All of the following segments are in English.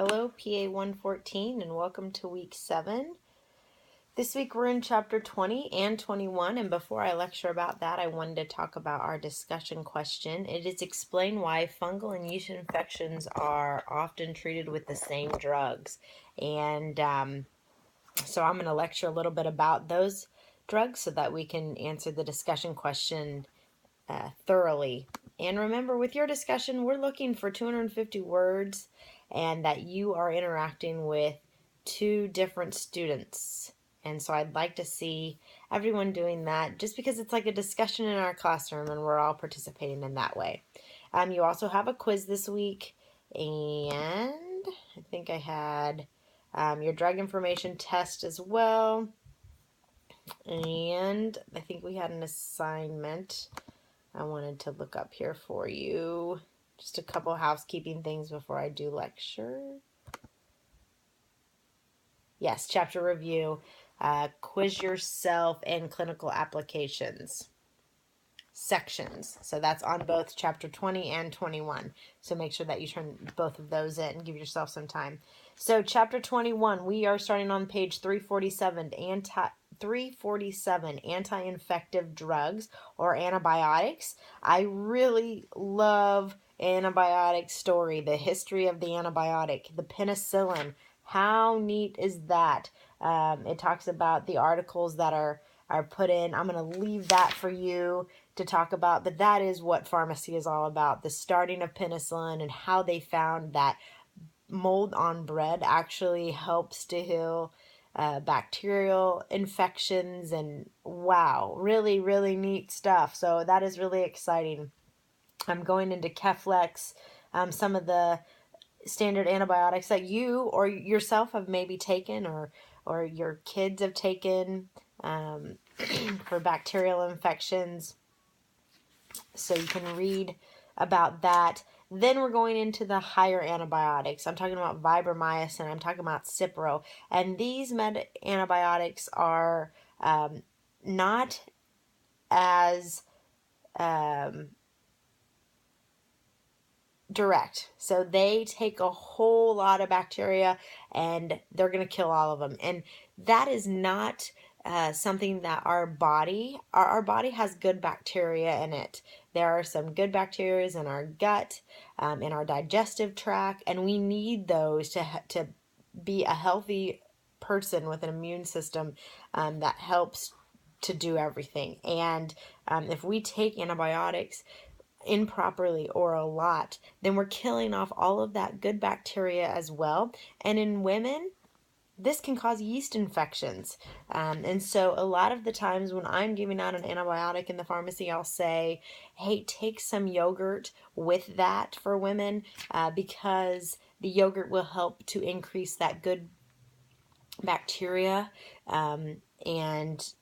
Hello, PA114, and welcome to week 7. This week we're in chapter 20 and 21, and before I lecture about that, I wanted to talk about our discussion question. It is explain why fungal and yeast infections are often treated with the same drugs. And so I'm going to lecture a little bit about those drugs so that we can answer the discussion question thoroughly. And remember, with your discussion, we're looking for 250 words and that you are interacting with 2 different students. And so I'd like to see everyone doing that just because it's like a discussion in our classroom and we're all participating in that way. You also have a quiz this week, and I think I had your drug information test as well. And I think we had an assignment I wanted to look up here for you. Just a couple housekeeping things before I do lecture. Yes, chapter review, quiz yourself, and clinical applications sections. So that's on both chapter 20 and 21. So make sure that you turn both of those in and give yourself some time. So chapter 21, we are starting on page 347, anti-infective drugs or antibiotics. I really love antibiotic story, the history of the antibiotic, the penicillin. How neat is that? It talks about the articles that are put in. I'm going to leave that for you to talk about, but that is what pharmacy is all about. The starting of penicillin and how they found that mold on bread actually helps to heal bacterial infections, and wow, really, really neat stuff. So that is really exciting. I'm going into Keflex, some of the standard antibiotics that you or yourself have maybe taken or your kids have taken for bacterial infections. So you can read about that. Then we're going into the higher antibiotics. I'm talking about vibromycin. I'm talking about Cipro. And these antibiotics are not as direct. So they take a whole lot of bacteria and they're going to kill all of them. And that is not something that our body has good bacteria in it. There are some good bacteria in our gut, in our digestive tract, and we need those to be a healthy person with an immune system that helps to do everything. And if we take antibiotics improperly or a lot, then we're killing off all of that good bacteria as well. And in women, this can cause yeast infections. And so a lot of the times when I'm giving out an antibiotic in the pharmacy, I'll say, hey, take some yogurt with that for women because the yogurt will help to increase that good bacteria and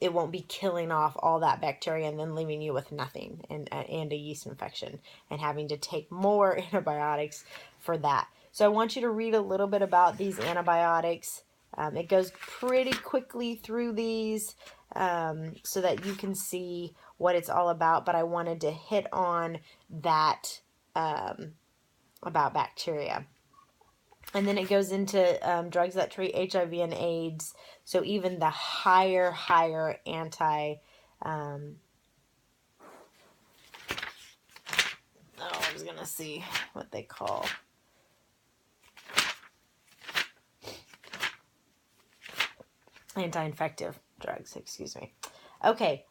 it won't be killing off all that bacteria and then leaving you with nothing and a yeast infection and having to take more antibiotics for that. So I want you to read a little bit about these antibiotics. It goes pretty quickly through these so that you can see what it's all about, but I wanted to hit on that about bacteria. And then it goes into drugs that treat HIV and AIDS. So even the higher I was going to see what they call. Anti-infective drugs, excuse me. Okay,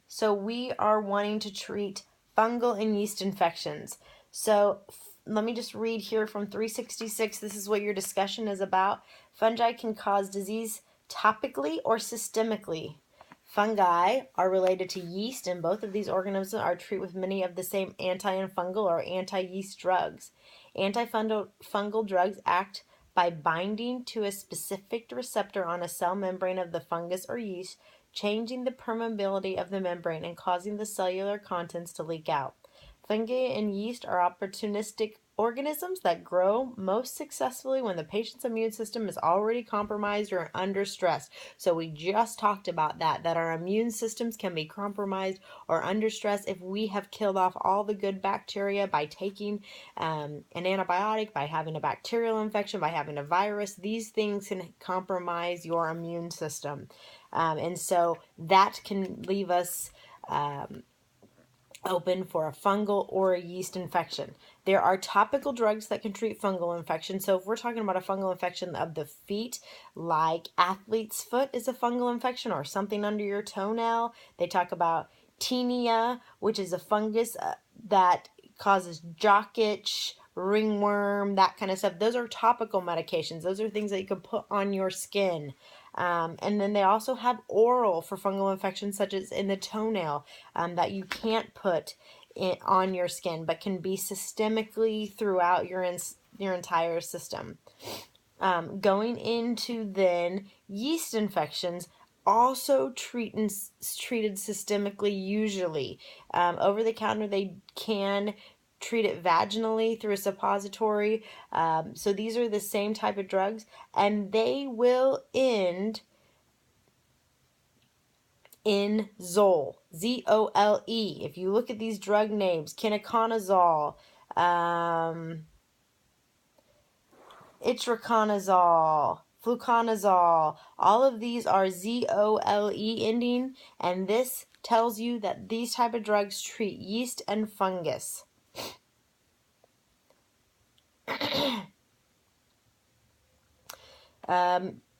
so we are wanting to treat fungal and yeast infections. So let me just read here from 366. This is what your discussion is about. Fungi can cause disease topically or systemically. Fungi are related to yeast, and both of these organisms are treated with many of the same anti-fungal or anti-yeast drugs. Antifungal drugs act by binding to a specific receptor on a cell membrane of the fungus or yeast, changing the permeability of the membrane and causing the cellular contents to leak out. Fungi and yeast are opportunistic organisms that grow most successfully when the patient's immune system is already compromised or under stress. So we just talked about that our immune systems can be compromised or under stress if we have killed off all the good bacteria by taking an antibiotic, by having a bacterial infection, by having a virus. These things can compromise your immune system. And so that can leave us open for a fungal or a yeast infection. There are topical drugs that can treat fungal infection. So if we're talking about a fungal infection of the feet, like athlete's foot is a fungal infection, or something under your toenail, they talk about tinea, which is a fungus that causes jock itch, ringworm, that kind of stuff. Those are topical medications. Those are things that you can put on your skin. And then they also have oral for fungal infections, such as in the toenail, that you can't put on your skin, but can be systemically throughout your entire system. Going into then yeast infections, also treated systemically usually. Over the counter, they can treat it vaginally through a suppository. So these are the same type of drugs, and they will end in Zole, Z-O-L-E. If you look at these drug names, kinaconazole, itraconazole, fluconazole, all of these are Z-O-L-E ending, and this tells you that these type of drugs treat yeast and fungus.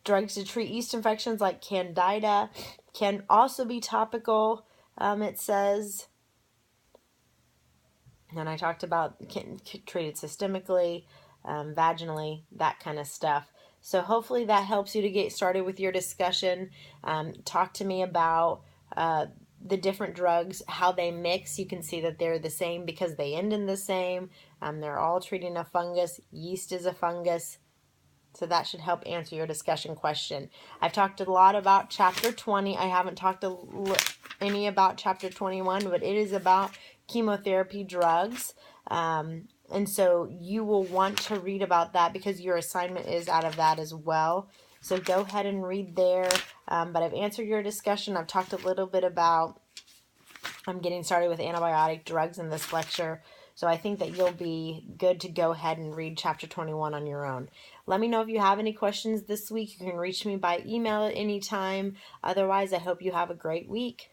Drugs to treat yeast infections like candida can also be topical, it says. And I talked about treated systemically, vaginally, that kind of stuff. So hopefully that helps you to get started with your discussion. Talk to me about the different drugs, how they mix. You can see that they're the same because they end in the same. They're all treating a fungus. Yeast is a fungus. So that should help answer your discussion question. I've talked a lot about Chapter 20. I haven't talked any about Chapter 21, but it is about chemotherapy drugs. And so you will want to read about that because your assignment is out of that as well. So go ahead and read there. But I've answered your discussion. I've talked a little bit about getting started with antibiotic drugs in this lecture. So I think that you'll be good to go ahead and read Chapter 21 on your own. Let me know if you have any questions this week. You can reach me by email at any time. Otherwise, I hope you have a great week.